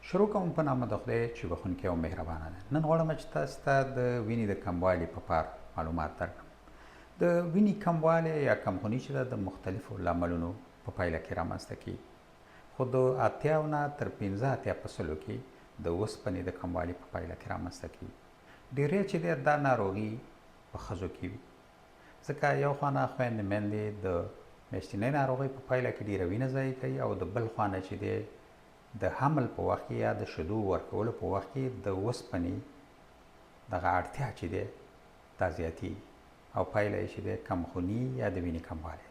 شروع کوم په نامه د خدای چې بخونکی او مهربانه ده. نن غواړم چې تاسو ته د وینې د کموالي په اړه معلومات درکړم. د وینې کموالی یا کمخوني چې ده د مختلفو لاملونو په پایله کې رامنځته کیږي. خو د 80 نه تر 85 په سلو کې د اوسپنې د کموالي په پایله کې رامنځته کیږي. ډیری چې ده دا ناروغي په ښځو کې وي، ځکه یو خوا نه خویندې میندې د میاشتنۍ ناروغۍ په پایله کې ډیره وینه ضایع کوي، او د بل خوا نه چې دی د حمل په وخت کې یا د شیدو ورکولو په وخت کې د اوسپنې دغه اړتیا چې دی دا زیاتېږي او پایله یې چې دی کمخوني یا د وینې کموالی.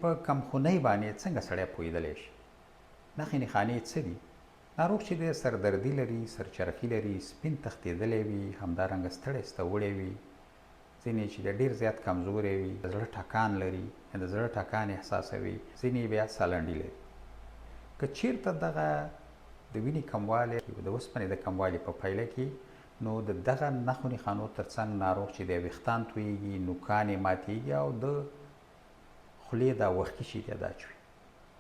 په کمخونۍ باندې څنګه سړی پوهېدلی شي؟ نښې نښانې څه دي؟ ناروغ چې دی سردردي لري، سرچرخي لري، سپین تښتېدلی وي، همدارنګه ستړی ستوړی وي، ځینې چې دی ډېر زیات کمزوری وي، د زړه ټکان لري، د زړه ټکان احساسوي، ځینې بیا سالنډي لري. که چیرته دغه د وینې کموالی د اوسپنې د کموالي په پایله کې نو د دغه نښو نښانو ترڅنګ ناروغ چې دی ویښتان تویېږي، نوکان یې ماتېږي او د خولې دا وښکي چې دی دا چوي.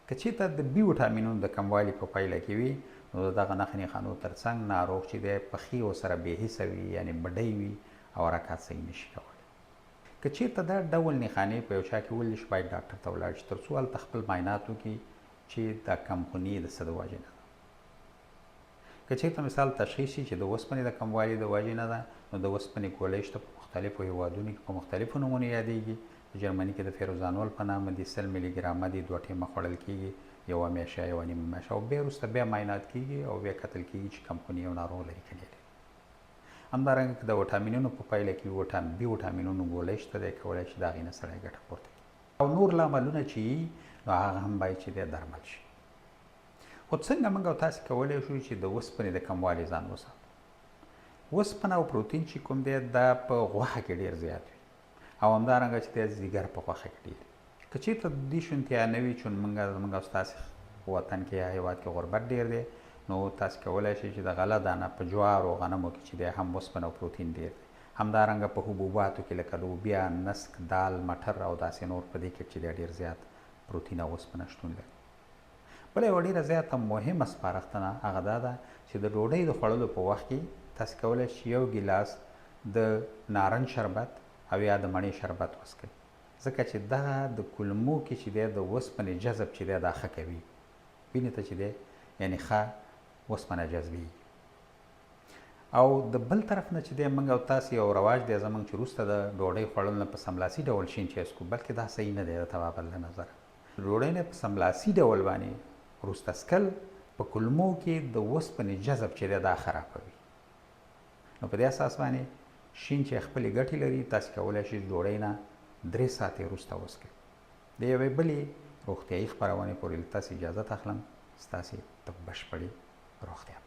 که چېرته د بي وټامینونو د کموالي په پایله کې وي نو د دغه نښو نښانو ترڅنګ ناروغ چې دی پښې ورسره بې حسه وي، یعنې بډۍ وي او حرکات صحیح نشي کولی. که چېرته دا ډول نښانې په یو چا کې ولیدل شي، باید ډاکټر ته ولاړ شي تر څو هلته خپل معاینات وکړي چې دا کمخوني د څه د وجې نه ده. که چېرته مثال تشخیص شي چې د اوسپنې د کموالي د وجې نه ده، نو د اوسپنې ګولۍ شته په مختلفو هېوادونو کې په مختلفو نومونو یادېږي. په جرمني کې د فیروزانول په نامه دي، 100 ملي ګرامه دي، 2 ټیمه خوړل کېږي، یوه میاشت یا یوه نیمه میاشت، او بیا وروسته بیا معاینات کېږي او بیا کتل کېږي چې کمخوني یو ناروغ لري که نه لري. همدارنګه که د وټامینونو په پایله کې بي وټامینونو ګولۍ شته دی، کولی شي د هغې نه سړی ګټه پورته کړي. او نور لاملونه چې وي نو هغه هم باید چې دی درمل شي. خو څنګه موږ او تاسې کولی شو چې د اوسپنې د کموالي ځان وساتو؟ اوسپنه او پروتین چې کوم دی دا په غوښه کې ډېر زیات وي، او همدارنګه چې دی ځیګر په غوښه کې ډېر وي. که چېرته د دې شونتیا نه وي، چون زموږ او ستاسې وطن کې یا هېواد کې غربت ډېر دی، نو تاسې کولی شئ چې د غله دانه په جوارو او غنمو کې چې دی هم اوسپنه او پروتین ډېر دی. همدارنګه په حبوباتو کې لکه لوبیا، نسک، دال، مټر او داسې نور په دې کې چې دی ډېر زیات پروتین او اوسپنه شتون لري. بله یوه ډېره زیاته مهمه سپارښتنه هغه دا ده چې د ډوډۍ د خوړلو په وخت کې تاسې کولی شئ 1 ګیلاس د نارنج شربت او یا د مڼې شربت وڅښئ، ځکه چې دغه د کولمو کې چې دی د اوسپنې جذب چې دی دا ښه کوي، وینې ته چې دی یعنې ښه اوسپنه جذبېږي. او د بل طرف نه چې دی موږ او تاسې یو رواج دی زموږ چې وروسته د ډوډۍ خوړل نه په سملاسي ډول شین چای څښو، بلکې دا صحیح نه دی د تبادل له نظره. ډوډۍ نه په سملاسي ډول باندې وروسته څښل په کولمو کې د اوسپنې جذب چې دی دا خرابوي. نو په دې اساس باندې شین چای خپلې ګټې لري، تاسې کولی شئ ډوډۍ نه 3 ساعتې وروسته وڅښئ. د یوې بلې روغتیایي خپرونې پورې له تاسې اجازت اخلم. ستاسې د بشپړې روغتیا.